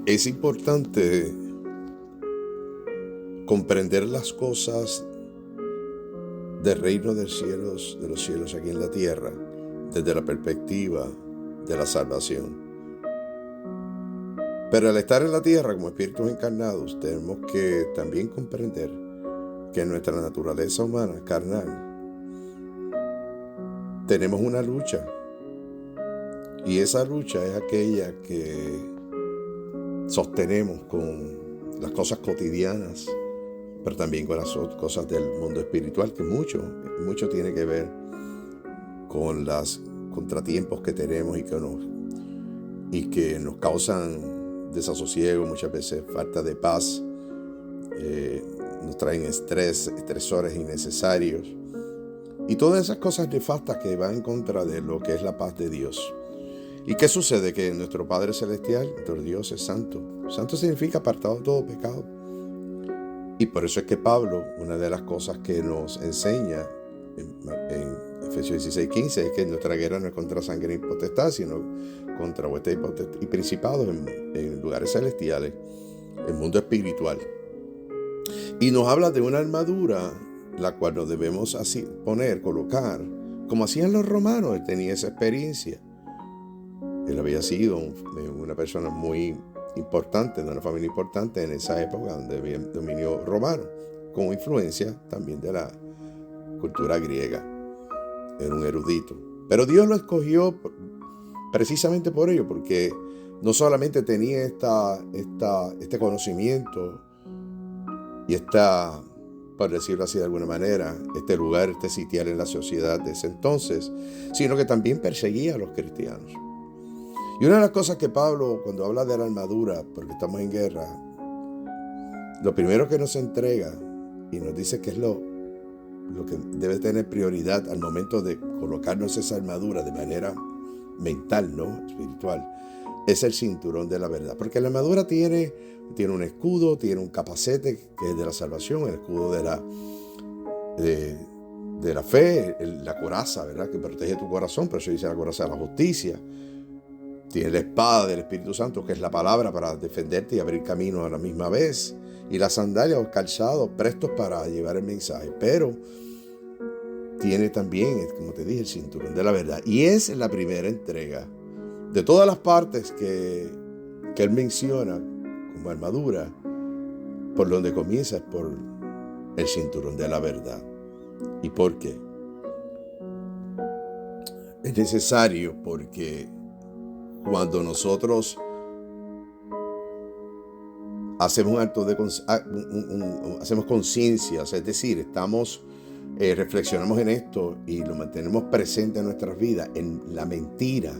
Es importante comprender las cosas del reino de los cielos aquí en la tierra, desde la perspectiva de la salvación. Pero al estar en la tierra como espíritus encarnados, tenemos que también comprender que en nuestra naturaleza humana, carnal, tenemos una lucha. Y esa lucha es aquella que sostenemos con las cosas cotidianas, pero también con las cosas del mundo espiritual, que mucho tiene que ver con los contratiempos que tenemos y que nos causan desasosiego, muchas veces falta de paz, nos traen estresores innecesarios y todas esas cosas nefastas que van en contra de lo que es la paz de Dios. ¿Y qué sucede? Que nuestro Padre Celestial, nuestro Dios es santo. Santo significa apartado de todo pecado. Y por eso es que Pablo, una de las cosas que nos enseña en Efesios 16:15 es que nuestra guerra no es contra sangre y potestad, sino contra huestes y principados en lugares celestiales, en el mundo espiritual. Y nos habla de una armadura, la cual nos debemos así colocar, como hacían los romanos. Él tenía esa experiencia. Él había sido una persona muy importante, de una familia importante en esa época donde había dominio romano, con influencia también de la cultura griega. Era un erudito. Pero Dios lo escogió precisamente por ello, porque no solamente tenía este conocimiento y por decirlo así de alguna manera, este lugar, este sitial en la sociedad de ese entonces, sino que también perseguía a los cristianos. Y una de las cosas que Pablo, cuando habla de la armadura, porque estamos en guerra, lo primero que nos entrega y nos dice que es lo que debe tener prioridad al momento de colocarnos esa armadura de manera mental, no espiritual, es el cinturón de la verdad. Porque la armadura tiene un escudo, tiene un capacete que es de la salvación, el escudo de la fe, la coraza, ¿verdad? Que protege tu corazón, por eso dice la coraza de la justicia. Tiene la espada del Espíritu Santo, que es la palabra para defenderte y abrir camino a la misma vez. Y las sandalias o calzados prestos para llevar el mensaje. Pero tiene también, como te dije, el cinturón de la verdad. Y es la primera entrega de todas las partes que él menciona como armadura. Por donde comienza es por el cinturón de la verdad. ¿Y por qué? Es necesario porque cuando nosotros hacemos un acto hacemos conciencia, es decir, reflexionamos en esto y lo mantenemos presente en nuestras vidas, en la mentira,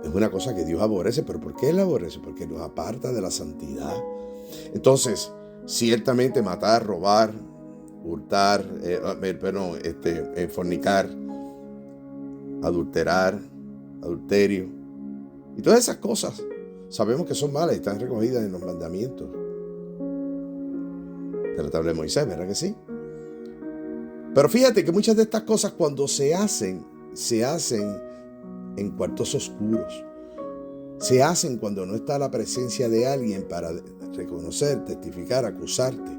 es una cosa que Dios aborrece. ¿Pero por qué Él aborrece? Porque nos aparta de la santidad. Entonces, ciertamente matar, robar, hurtar, fornicar, adulterio, y todas esas cosas sabemos que son malas y están recogidas en los mandamientos de la tabla de Moisés, ¿verdad que sí? Pero fíjate que muchas de estas cosas, cuando se hacen en cuartos oscuros. Se hacen cuando no está la presencia de alguien para reconocer, testificar, acusarte.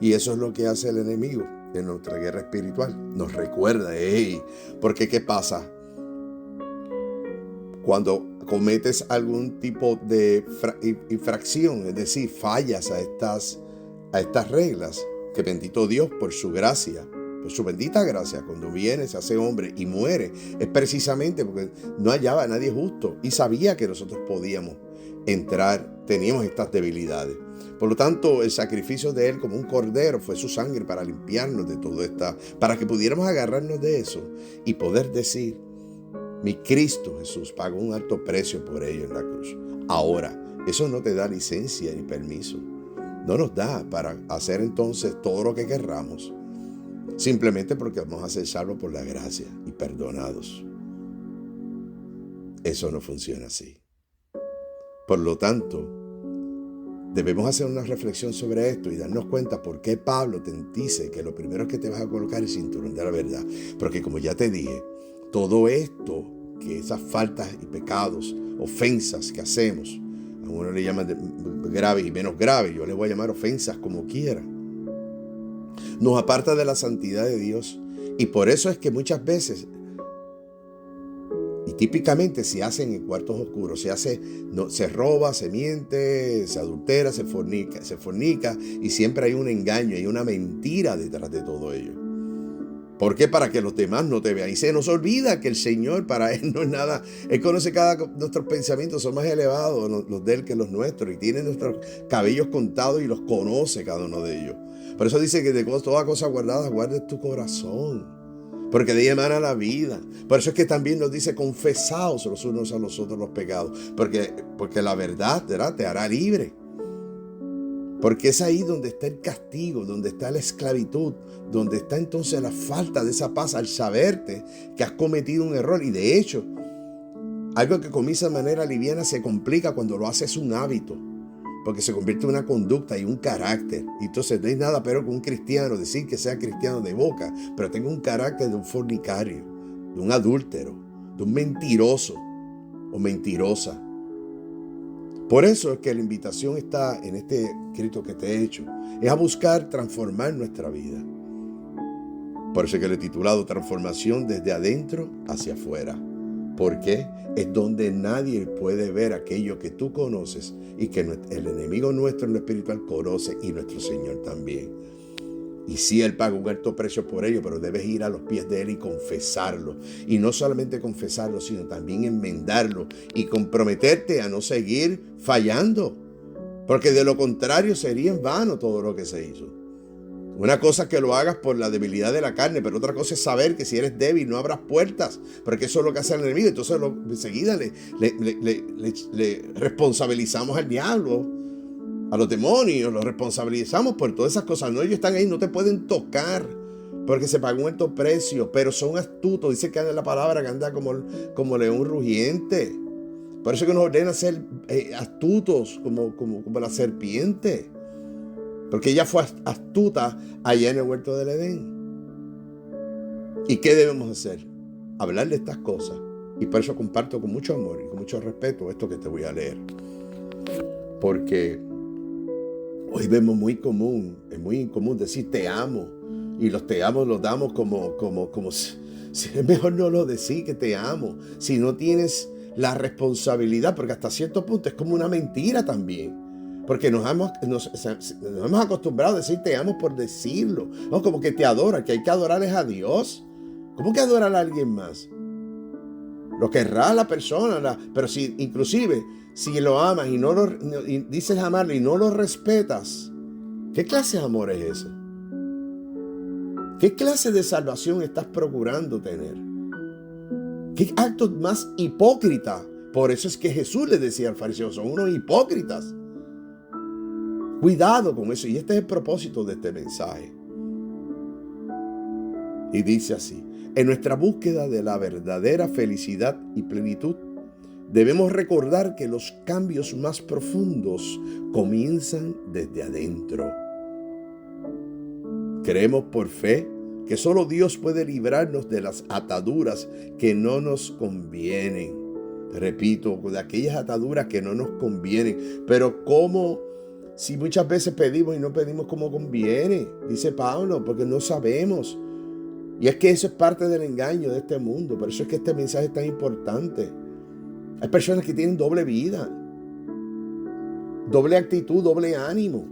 Y eso es lo que hace el enemigo en nuestra guerra espiritual. Nos recuerda, porque ¿qué pasa? Cuando cometes algún tipo de infracción, es decir, fallas a estas reglas, que bendito Dios por su gracia, por su bendita gracia, cuando viene, se hace hombre y muere, es precisamente porque no hallaba a nadie justo y sabía que nosotros podíamos entrar, teníamos estas debilidades. Por lo tanto, el sacrificio de Él como un cordero fue su sangre para limpiarnos de todo esto, para que pudiéramos agarrarnos de eso y poder decir: mi Cristo Jesús pagó un alto precio por ello en la cruz. Ahora, eso no te da licencia ni permiso. No nos da para hacer entonces todo lo que querramos, simplemente porque vamos a ser salvos por la gracia y perdonados. Eso no funciona así. Por lo tanto, debemos hacer una reflexión sobre esto y darnos cuenta por qué Pablo te dice que lo primero que te vas a colocar es el cinturón de la verdad. Porque como ya te dije, todo esto, que esas faltas y pecados, ofensas que hacemos A uno le llaman grave y menos grave. Yo le voy a llamar ofensas como quiera. Nos aparta de la santidad de Dios. Y por eso es que muchas veces, y típicamente se hace en cuartos oscuros, se roba, se miente, se adultera, se fornica, y siempre hay un engaño, hay una mentira detrás de todo ello. ¿Por qué? Para que los demás no te vean. Y se nos olvida que el Señor, para Él no es nada. Él conoce nuestros pensamientos, son más elevados los de Él que los nuestros. Y tiene nuestros cabellos contados y los conoce cada uno de ellos. Por eso dice que de toda cosa guardada, guardes tu corazón. Porque de ahí emana la vida. Por eso es que también nos dice, confesaos los unos a los otros los pecados. Porque la verdad, ¿verdad?, te hará libre. Porque es ahí donde está el castigo, donde está la esclavitud, donde está entonces la falta de esa paz al saberte que has cometido un error. Y de hecho, algo que comienza de manera liviana se complica cuando lo haces un hábito, porque se convierte en una conducta y un carácter. Y entonces no hay nada peor que un cristiano decir que sea cristiano de boca, pero tenga un carácter de un fornicario, de un adúltero, de un mentiroso o mentirosa. Por eso es que la invitación está en este escrito que te he hecho, es a buscar transformar nuestra vida. Por eso es que le he titulado Transformación desde adentro hacia afuera. Porque es donde nadie puede ver aquello que tú conoces y que el enemigo nuestro en lo espiritual conoce, y nuestro Señor también. Y sí, Él paga un alto precio por ello, pero debes ir a los pies de Él y confesarlo. Y no solamente confesarlo, sino también enmendarlo y comprometerte a no seguir fallando. Porque de lo contrario sería en vano todo lo que se hizo. Una cosa es que lo hagas por la debilidad de la carne, pero otra cosa es saber que si eres débil no abras puertas, porque eso es lo que hace el enemigo. Entonces enseguida le responsabilizamos al diablo, a los demonios, los responsabilizamos por todas esas cosas. No, ellos están ahí, no te pueden tocar, porque se pagó un alto precio, pero son astutos. Dice que anda la palabra que anda como león rugiente. Por eso que nos ordena ser astutos como la serpiente. Porque ella fue astuta allá en el huerto del Edén. ¿Y qué debemos hacer? Hablar de estas cosas. Y por eso comparto con mucho amor y con mucho respeto esto que te voy a leer. Porque hoy vemos es muy incomún decir te amo. Y los te amo los damos como si es mejor no lo decir que te amo. Si no tienes la responsabilidad, porque hasta cierto punto es como una mentira también. Porque nos hemos acostumbrado a decir te amo por decirlo. No, como que te adora, que hay que adorarles a Dios. ¿Cómo que adorar a alguien más? Lo querrá la persona, pero si inclusive si lo amas y dices amarlo y no lo respetas, ¿qué clase de amor es ese? ¿Qué clase de salvación estás procurando tener? ¿Qué acto más hipócrita? Por eso es que Jesús le decía al fariseo, son unos hipócritas. Cuidado con eso. Y este es el propósito de este mensaje. Y dice así: en nuestra búsqueda de la verdadera felicidad y plenitud, debemos recordar que los cambios más profundos comienzan desde adentro. Creemos por fe que solo Dios puede librarnos de las ataduras que no nos convienen. Repito, de aquellas ataduras que no nos convienen. Pero ¿cómo? Si muchas veces pedimos y no pedimos como conviene, dice Pablo, porque no sabemos. Y es que eso es parte del engaño de este mundo. Por eso es que este mensaje es tan importante. Hay personas que tienen doble vida, doble actitud, doble ánimo.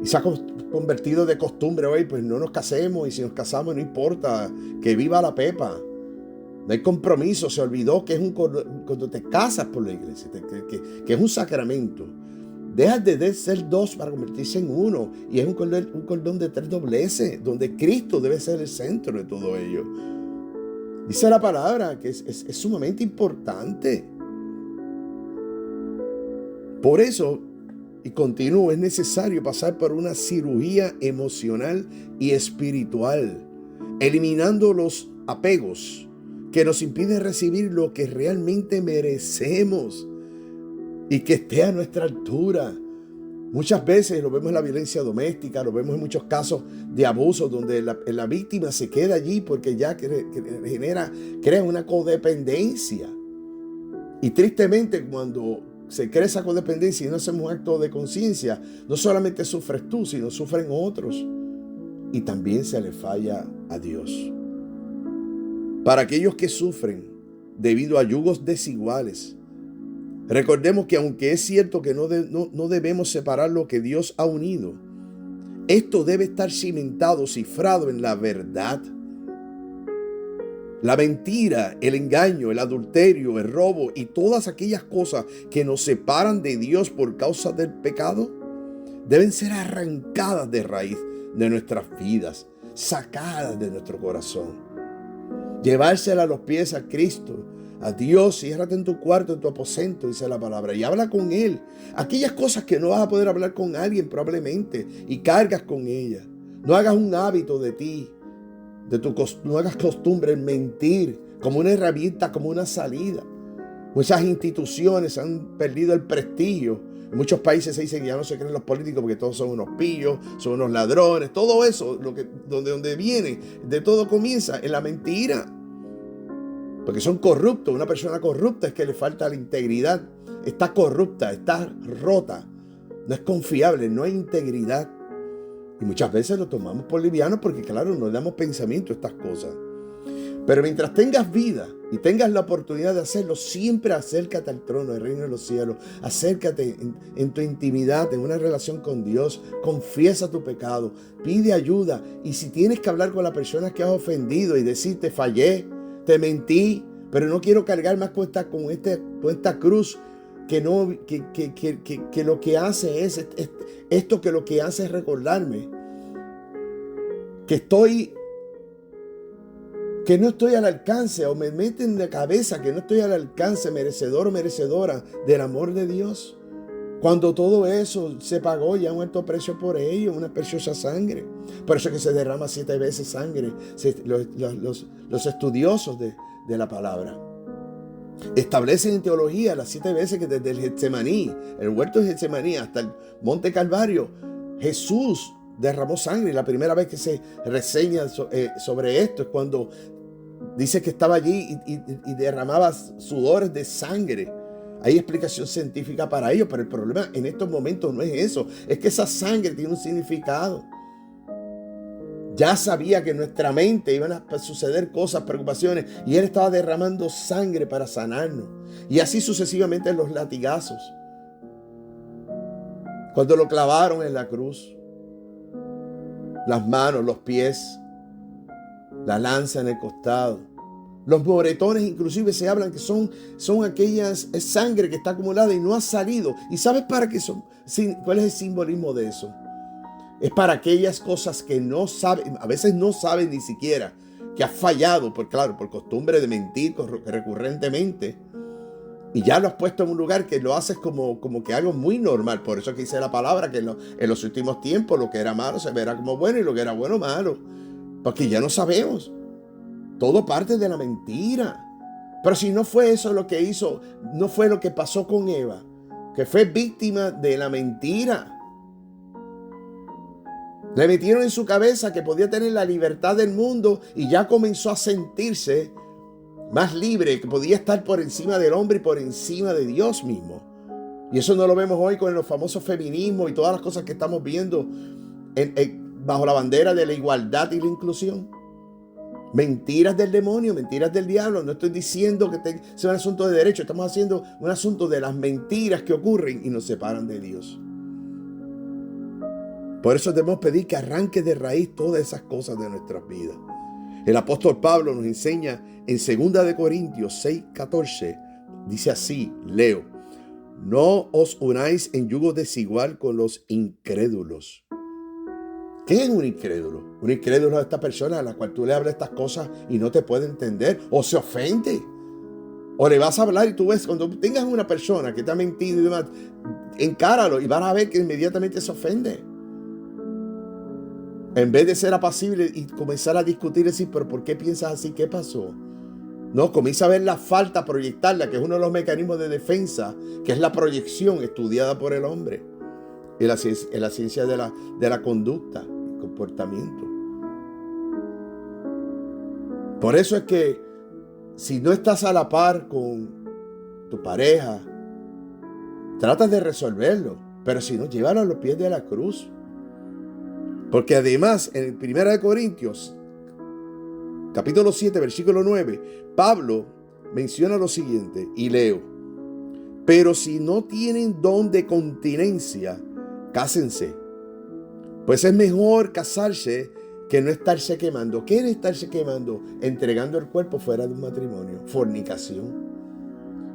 Y se ha convertido de costumbre hoy, pues no nos casemos, y si nos casamos no importa, que viva la pepa. No hay compromiso, se olvidó que es cuando te casas por la iglesia, que es un sacramento. Dejas de ser dos para convertirse en uno. Y es un cordón de tres dobleces, donde Cristo debe ser el centro de todo ello. Dice la palabra que es sumamente importante. Por eso, y continúo, es necesario pasar por una cirugía emocional y espiritual, eliminando los apegos que nos impide recibir lo que realmente merecemos y que esté a nuestra altura. Muchas veces lo vemos en la violencia doméstica, lo vemos en muchos casos de abuso donde la víctima se queda allí porque ya crea una codependencia. Y tristemente, cuando se crea esa codependencia y no hacemos un acto de conciencia, no solamente sufres tú, sino sufren otros. Y también se le falla a Dios. Para aquellos que sufren debido a yugos desiguales, recordemos que aunque es cierto que no debemos separar lo que Dios ha unido, esto debe estar cimentado, cifrado en la verdad. La mentira, el engaño, el adulterio, el robo y todas aquellas cosas que nos separan de Dios por causa del pecado deben ser arrancadas de raíz de nuestras vidas, sacadas de nuestro corazón. Llevársela a los pies a Cristo, a Dios. Ciérrate en tu cuarto, en tu aposento, dice la palabra, y habla con Él. Aquellas cosas que no vas a poder hablar con alguien probablemente, y cargas con ellas. No hagas un hábito de ti. No hagas costumbre en mentir como una herramienta, como una salida. Muchas instituciones han perdido el prestigio. En muchos países se dice que ya no se creen los políticos porque todos son unos pillos, son unos ladrones. Todo eso, donde viene, de todo comienza en la mentira. Porque son corruptos. Una persona corrupta es que le falta la integridad. Está corrupta, está rota. No es confiable, no hay integridad. Y muchas veces lo tomamos por liviano porque, claro, no damos pensamiento a estas cosas. Pero mientras tengas vida y tengas la oportunidad de hacerlo, siempre acércate al trono del reino de los cielos. Acércate en tu intimidad, en una relación con Dios. Confiesa tu pecado, pide ayuda. Y si tienes que hablar con la persona que has ofendido y decir, te fallé, te mentí, pero no quiero cargar más con esta cruz, que lo que hace es esto, que lo que hace es recordarme que no estoy al alcance, o me meten en la cabeza que no estoy al alcance, merecedor o merecedora del amor de Dios, cuando todo eso se pagó ya un alto precio por ello, una preciosa sangre. Por eso es que se derrama 7 veces sangre. Los estudiosos de la palabra establecen en teología las 7 veces que desde el Getsemaní, el huerto de Getsemaní, hasta el monte Calvario, Jesús derramó sangre. Y la primera vez que se reseña sobre esto es cuando dice que estaba allí y derramaba sudores de sangre. Hay explicación científica para ello, pero el problema en estos momentos no es eso, es que esa sangre tiene un significado. Ya sabía que en nuestra mente iban a suceder cosas, preocupaciones, y Él estaba derramando sangre para sanarnos. Y así sucesivamente en los latigazos. Cuando lo clavaron en la cruz, las manos, los pies, la lanza en el costado, los moretones inclusive se hablan que son aquellas, es sangre que está acumulada y no ha salido. ¿Y sabes para qué son? ¿Cuál es el simbolismo de eso? Es para aquellas cosas que no saben, a veces no saben ni siquiera, que has fallado, por costumbre de mentir recurrentemente. Y ya lo has puesto en un lugar que lo haces como que algo muy normal. Por eso que dice la palabra que en los últimos tiempos lo que era malo se verá como bueno y lo que era bueno malo. Porque ya no sabemos. Todo parte de la mentira. Pero si no fue eso lo que hizo, no fue lo que pasó con Eva, que fue víctima de la mentira. Le metieron en su cabeza que podía tener la libertad del mundo y ya comenzó a sentirse más libre, que podía estar por encima del hombre y por encima de Dios mismo. Y eso no lo vemos hoy con los famosos feminismos y todas las cosas que estamos viendo bajo la bandera de la igualdad y la inclusión. Mentiras del demonio, mentiras del diablo. No estoy diciendo que sea un asunto de derecho, estamos haciendo un asunto de las mentiras que ocurren y nos separan de Dios. Por eso debemos pedir que arranque de raíz todas esas cosas de nuestras vidas. El apóstol Pablo nos enseña en 2 Corintios 6:14, dice así, leo: no os unáis en yugo desigual con los incrédulos. ¿Qué es un incrédulo? Un incrédulo es esta persona a la cual tú le hablas estas cosas y no te puede entender, o se ofende, o le vas a hablar y tú ves, cuando tengas una persona que te ha mentido y demás, encáralo y vas a ver que inmediatamente se ofende. En vez de ser apacible y comenzar a discutir y decir, pero ¿por qué piensas así? ¿Qué pasó? No, comienza a ver la falta, proyectarla, que es uno de los mecanismos de defensa, que es la proyección estudiada por el hombre. En la ciencia de la conducta y comportamiento. Por eso es que si no estás a la par con tu pareja, trata de resolverlo, pero si no, llévalo a los pies de la cruz. Porque además, en 1 Corintios, capítulo 7, versículo 9, Pablo menciona lo siguiente, y leo: pero si no tienen don de continencia, cásense, pues es mejor casarse que no estarse quemando. ¿Qué es estarse quemando? Entregando el cuerpo fuera de un matrimonio, fornicación.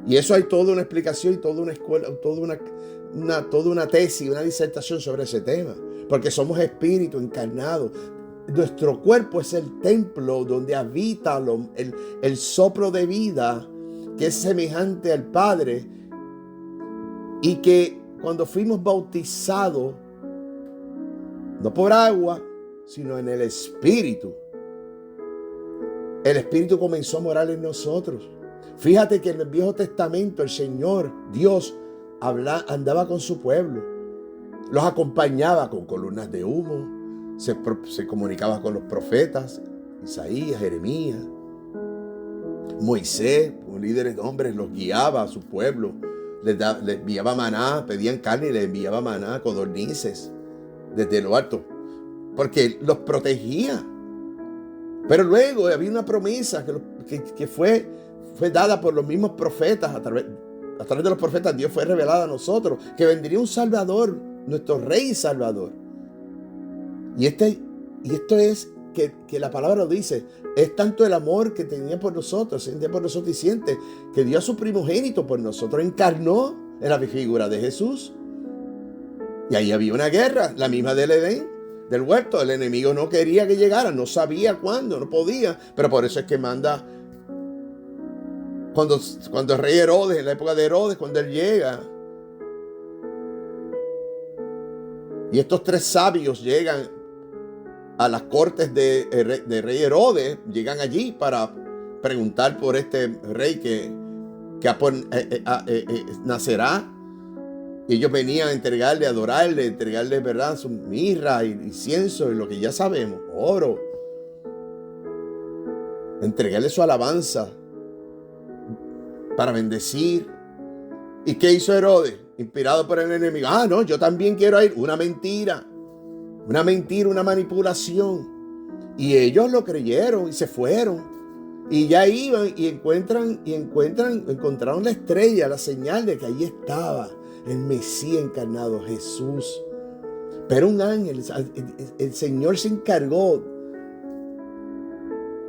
Y eso hay toda una explicación y toda una escuela, toda una tesis, una disertación sobre ese tema, porque somos espíritu encarnado. Nuestro cuerpo es el templo donde habita el soplo de vida que es semejante al Padre, y que cuando fuimos bautizados, no por agua, sino en el Espíritu, el Espíritu comenzó a morar en nosotros. Fíjate que en el Viejo Testamento el Señor, Dios, andaba con su pueblo, los acompañaba con columnas de humo, se comunicaba con los profetas, Isaías, Jeremías, Moisés, un líder de hombres, los guiaba a su pueblo, les enviaba maná, pedían carne y les enviaba maná, codornices, desde lo alto, porque los protegía. Pero luego había una promesa que fue dada por los mismos profetas. A través de los profetas Dios fue revelado a nosotros, que vendría un Salvador, nuestro Rey y Salvador. Y esto es que la palabra lo dice, es tanto el amor que tenía por nosotros, y siente que dio a su primogénito por nosotros, encarnó en la figura de Jesús. Y ahí había una guerra, la misma del Edén, del huerto. El enemigo no quería que llegara, no sabía cuándo, no podía, pero por eso es que manda, cuando el rey Herodes, en la época de Herodes, cuando él llega, y estos 3 sabios llegan a las cortes de rey Herodes, llegan allí para preguntar por este rey que nacerá. Y ellos venían a entregarle, a adorarle, entregarle, ¿verdad?, su mirra y incienso y lo que ya sabemos, oro. Entregarle su alabanza para bendecir. ¿Y qué hizo Herodes? Inspirado por el enemigo. No, yo también quiero ir. Una mentira, una manipulación. Y ellos lo creyeron y se fueron. Y ya iban y encontraron la estrella, la señal de que ahí estaba el Mesías encarnado, Jesús. Pero un ángel, el Señor se encargó,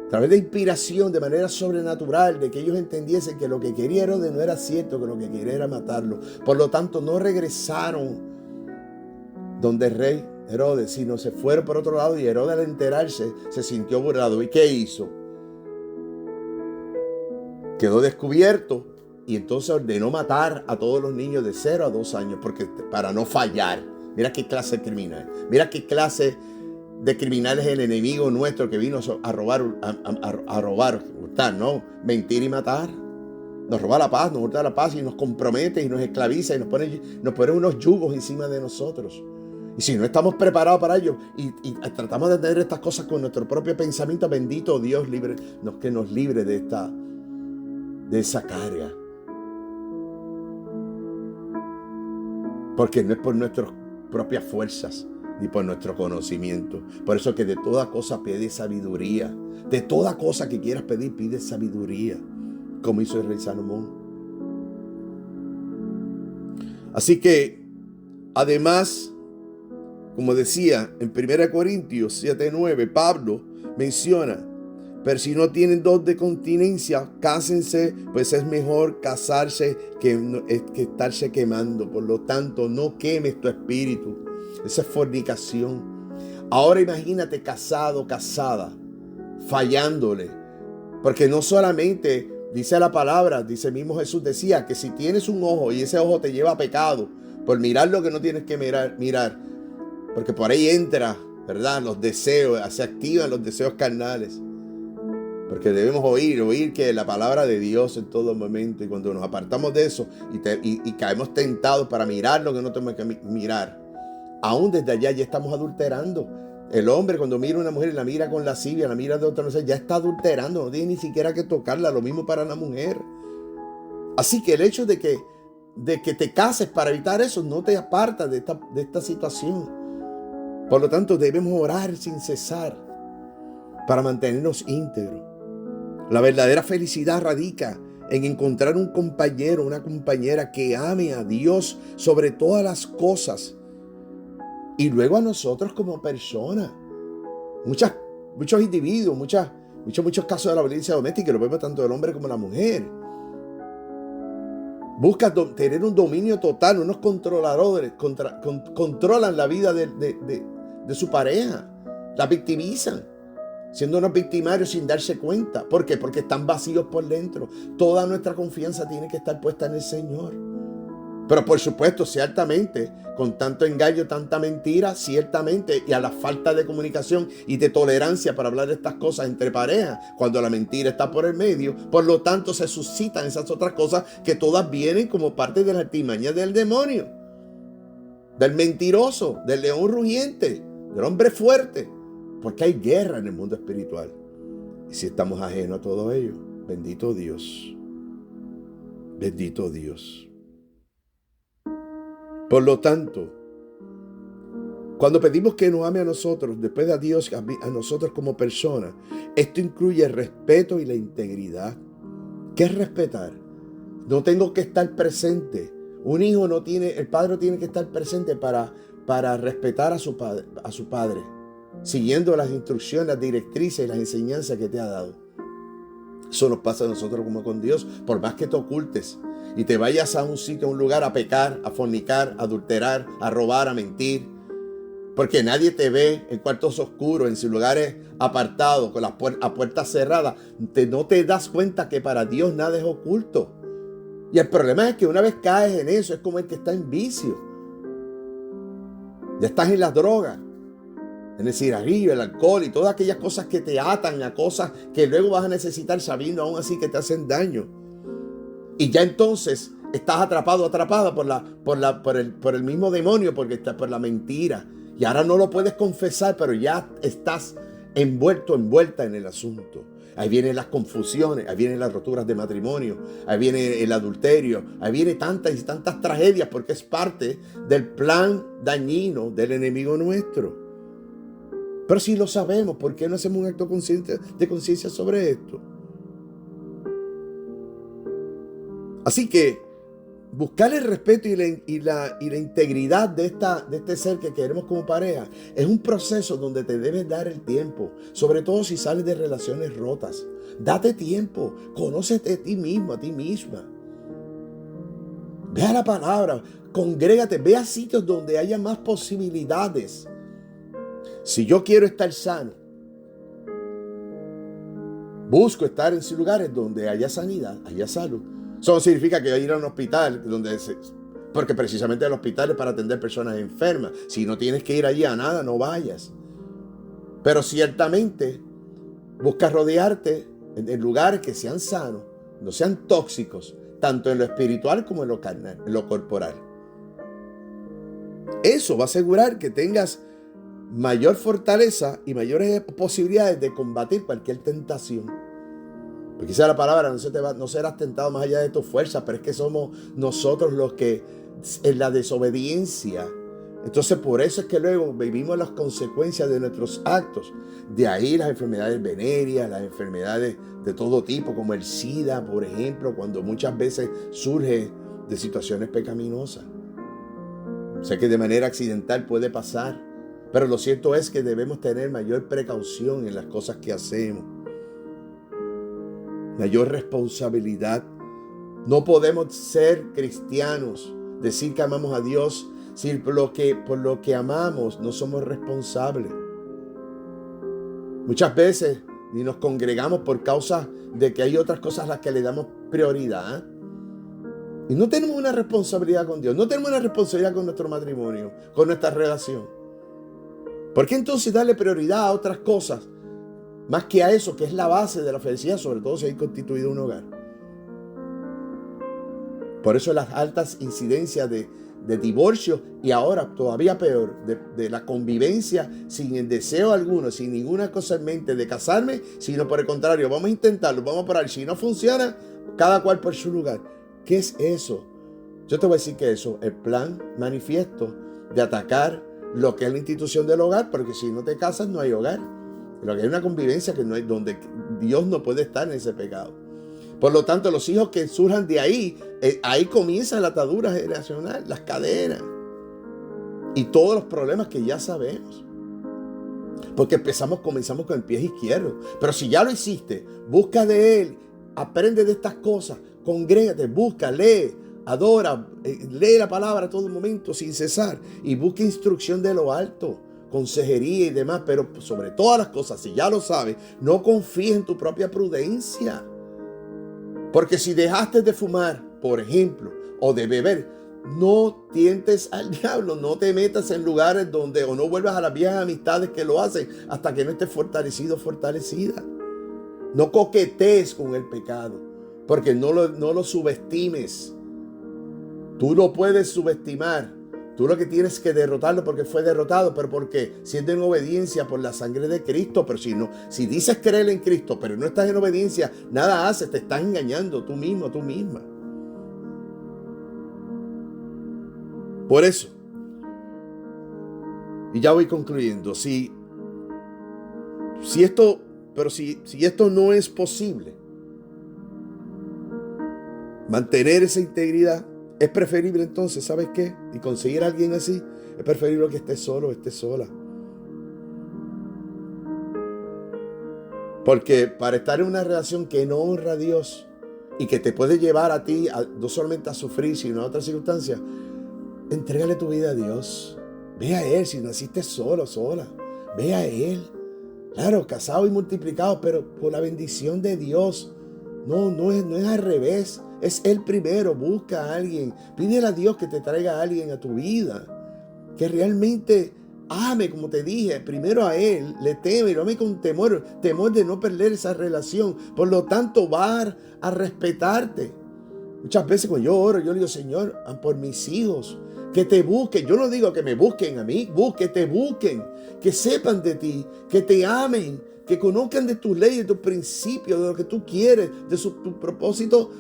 a través de inspiración, de manera sobrenatural, de que ellos entendiesen que lo que quería Herodes no era cierto, que lo que quería era matarlo. Por lo tanto, no regresaron donde el rey Herodes, sino se fueron por otro lado, y Herodes, al enterarse, se sintió burlado. ¿Y qué hizo? Quedó descubierto. Y entonces ordenó matar a todos los niños de 0 a 2 años, porque para no fallar. Mira qué clase de criminal. Mira qué clase de criminal es el enemigo nuestro, que vino a robar, hurtar, ¿no? Mentir y matar. Nos roba la paz, nos hurta la paz y nos compromete y nos esclaviza y nos pone unos yugos encima de nosotros. Y si no estamos preparados para ello y tratamos de tener estas cosas con nuestro propio pensamiento, bendito Dios, que nos libre de esa carga. Porque no es por nuestras propias fuerzas ni por nuestro conocimiento. Por eso que de toda cosa pide sabiduría. De toda cosa que quieras pedir, pide sabiduría, como hizo el rey Salomón. Así que, además, como decía en 1 Corintios 7:9, Pablo menciona: pero si no tienen don de continencia, cásense, pues es mejor casarse que estarse quemando. Por lo tanto, no quemes tu espíritu. Esa es fornicación. Ahora imagínate casado, casada, fallándole. Porque no solamente dice la palabra, dice mismo Jesús, decía que si tienes un ojo y ese ojo te lleva a pecado, por mirar lo que no tienes que mirar, porque por ahí entra, ¿verdad?, los deseos, se activan los deseos carnales. Porque debemos oír que la palabra de Dios en todo momento. Y cuando nos apartamos de eso y caemos tentados para mirar lo que no tenemos que mirar, aún desde allá ya estamos adulterando. El hombre, cuando mira a una mujer y la mira con lascivia, la mira de otra, no sé, ya está adulterando, no tiene ni siquiera que tocarla. Lo mismo para la mujer. Así que el hecho de que te cases para evitar eso no te aparta de esta situación. Por lo tanto, debemos orar sin cesar para mantenernos íntegros. La verdadera felicidad radica en encontrar un compañero, una compañera que ame a Dios sobre todas las cosas y luego a nosotros como personas. Muchos individuos, muchos casos de la violencia doméstica, lo vemos tanto del hombre como de la mujer. Buscan tener un dominio total, unos controladores, controlan la vida de su pareja, la victimizan, siendo unos victimarios sin darse cuenta. ¿Por qué? Porque están vacíos por dentro. Toda nuestra confianza tiene que estar puesta en el Señor. Pero por supuesto, ciertamente, con tanto engaño, tanta mentira, ciertamente, y a la falta de comunicación y de tolerancia para hablar de estas cosas entre parejas, cuando la mentira está por el medio, por lo tanto se suscitan esas otras cosas que todas vienen como parte de la artimaña del demonio, del mentiroso, del león rugiente, del hombre fuerte, porque hay guerra en el mundo espiritual. Y si estamos ajenos a todo ello, bendito Dios, bendito Dios. Por lo tanto, cuando pedimos que nos ame a nosotros, después de a Dios, a nosotros como personas, esto incluye el respeto y la integridad. ¿Qué es respetar? No tengo que estar presente. Un hijo el padre tiene que estar presente para respetar a su padre, siguiendo las instrucciones, las directrices y las enseñanzas que te ha dado. Eso nos pasa a nosotros como con Dios. Por más que te ocultes y te vayas a un sitio, a un lugar a pecar, a fornicar, a adulterar, a robar, a mentir, porque nadie te ve en cuartos oscuros, en sus lugares apartados, con las puertas cerradas, no te das cuenta que para Dios nada es oculto. Y el problema es que una vez caes en eso, es como el que está en vicio. Ya estás en las drogas, en el cigarrillo, el alcohol y todas aquellas cosas que te atan a cosas que luego vas a necesitar sabiendo aún así que te hacen daño. Y ya entonces estás atrapada por el mismo demonio, porque estás por la mentira. Y ahora no lo puedes confesar, pero ya estás envuelta en el asunto. Ahí vienen las confusiones, ahí vienen las roturas de matrimonio, ahí viene el adulterio, ahí viene tantas y tantas tragedias, porque es parte del plan dañino del enemigo nuestro. Pero si lo sabemos, ¿por qué no hacemos un acto de conciencia sobre esto? Así que buscar el respeto y la integridad de este ser que queremos como pareja es un proceso donde te debes dar el tiempo, sobre todo si sales de relaciones rotas. Date tiempo, conócete a ti mismo, a ti misma. Ve a la palabra, congrégate, ve a sitios donde haya más posibilidades. Si yo quiero estar sano, busco estar en lugares donde haya sanidad, haya salud. Eso no significa que yo ir a un hospital, porque precisamente el hospital es para atender personas enfermas. Si no tienes que ir allí a nada, no vayas. Pero ciertamente busca rodearte en lugares que sean sanos, no sean tóxicos, tanto en lo espiritual como en lo carnal, en lo corporal. Eso va a asegurar que tengas mayor fortaleza y mayores posibilidades de combatir cualquier tentación. Porque quizá la palabra no serás tentado más allá de tu fuerza, pero es que somos nosotros los que en la desobediencia. Entonces por eso es que luego vivimos las consecuencias de nuestros actos. De ahí las enfermedades venéreas, las enfermedades de todo tipo, como el SIDA, por ejemplo, cuando muchas veces surge de situaciones pecaminosas. Sé que de manera accidental puede pasar, pero lo cierto es que debemos tener mayor precaución en las cosas que hacemos. Mayor responsabilidad. No podemos ser cristianos, decir que amamos a Dios, si por lo que amamos no somos responsables. Muchas veces ni nos congregamos por causa de que hay otras cosas a las que le damos prioridad. Y no tenemos una responsabilidad con Dios, no tenemos una responsabilidad con nuestro matrimonio, con nuestra relación. ¿Por qué entonces darle prioridad a otras cosas más que a eso, que es la base de la felicidad, sobre todo si hay constituido un hogar? Por eso las altas incidencias de divorcio y ahora todavía peor, de la convivencia sin el deseo alguno, sin ninguna cosa en mente de casarme, sino por el contrario, vamos a intentarlo, vamos a probar. Si no funciona, cada cual por su lugar. ¿Qué es eso? Yo te voy a decir que eso, el plan manifiesto de atacar lo que es la institución del hogar, porque si no te casas no hay hogar. Lo que hay una convivencia que no hay, donde Dios no puede estar en ese pecado. Por lo tanto, los hijos que surjan de ahí, ahí comienza la atadura generacional, las cadenas y todos los problemas que ya sabemos. Porque comenzamos con el pie izquierdo. Pero si ya lo hiciste, busca de Él, aprende de estas cosas, congrégate, busca, lee, adora, lee la palabra a todo momento sin cesar y busca instrucción de lo alto, consejería y demás. Pero sobre todas las cosas, si ya lo sabes, no confíes en tu propia prudencia. Porque si dejaste de fumar, por ejemplo, o de beber, no tientes al diablo, no te metas en lugares donde, o no vuelvas a las viejas amistades que lo hacen hasta que no estés fortalecido, fortalecida. No coquetees con el pecado, porque no lo subestimes. Tú lo puedes subestimar. Tú lo que tienes que derrotarlo porque fue derrotado, pero porque siendo en obediencia por la sangre de Cristo. Pero si dices creer en Cristo, pero no estás en obediencia, nada haces, te estás engañando tú mismo, tú misma. Por eso, y ya voy concluyendo, si esto no es posible, mantener esa integridad, es preferible entonces, ¿sabes qué? Y conseguir a alguien así, es preferible que esté solo o esté sola. Porque para estar en una relación que no honra a Dios y que te puede llevar a ti no solamente a sufrir, sino a otras circunstancias, entrégale tu vida a Dios. Ve a Él. Si naciste solo, sola, ve a Él. Claro, casado y multiplicado, pero por la bendición de Dios. No es al revés. Es Él primero. Busca a alguien. Pídele a Dios que te traiga a alguien a tu vida que realmente ame, como te dije, primero a Él, le teme y lo ame con temor de no perder esa relación. Por lo tanto, va a respetarte. Muchas veces cuando yo oro, yo le digo, Señor, por mis hijos, que te busquen. Yo no digo que me busquen a mí, que te busquen, que sepan de ti, que te amen, que conozcan de tus leyes, de tus principios, de lo que tú quieres, tu propósito,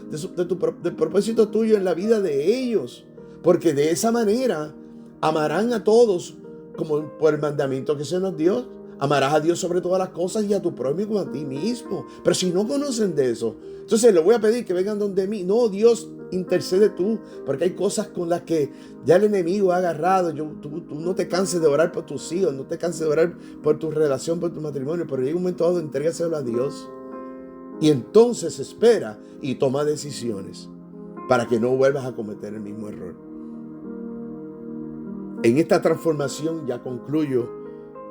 del propósito tuyo en la vida de ellos. Porque de esa manera amarán a todos como por el mandamiento que se nos dio. Amarás a Dios sobre todas las cosas y a tu prójimo como a ti mismo. Pero si no conocen de eso, entonces le voy a pedir que vengan donde mí. No, Dios, intercede tú, porque hay cosas con las que ya el enemigo ha agarrado. Tú no te canses de orar por tus hijos, no te canses de orar por tu relación, por tu matrimonio, pero llega un momento dado, entrégaselo a Dios. Y entonces espera y toma decisiones para que no vuelvas a cometer el mismo error. En esta transformación, ya concluyo,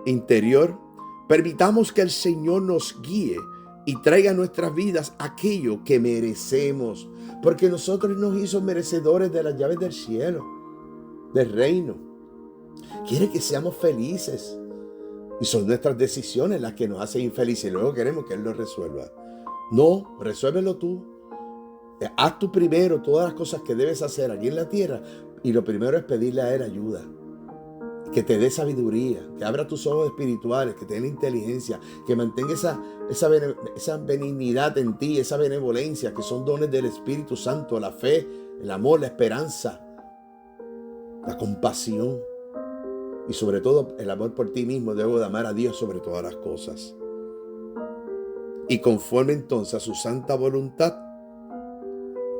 interior, permitamos que el Señor nos guíe y traiga a nuestras vidas aquello que merecemos, porque nosotros nos hizo merecedores de las llaves del cielo, del reino. Quiere que seamos felices y son nuestras decisiones las que nos hacen infelices y luego queremos que Él lo resuelva. No, resuélvelo tú. Haz tú primero todas las cosas que debes hacer aquí en la tierra y lo primero es pedirle a Él ayuda. Que te dé sabiduría, que abra tus ojos espirituales, que te dé la inteligencia, que mantenga esa benignidad en ti, esa benevolencia, que son dones del Espíritu Santo, la fe, el amor, la esperanza, la compasión y sobre todo el amor por ti mismo. Debo de amar a Dios sobre todas las cosas. Y conforme entonces a su santa voluntad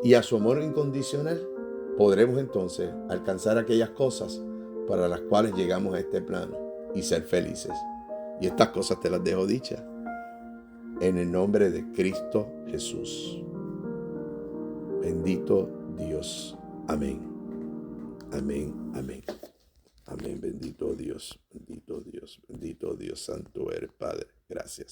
y a su amor incondicional, podremos entonces alcanzar aquellas cosas para las cuales llegamos a este plano y ser felices. Y estas cosas te las dejo dichas en el nombre de Cristo Jesús. Bendito Dios. Amén. Amén. Amén. Amén. Bendito Dios. Bendito Dios. Bendito Dios. Santo eres, Padre. Gracias.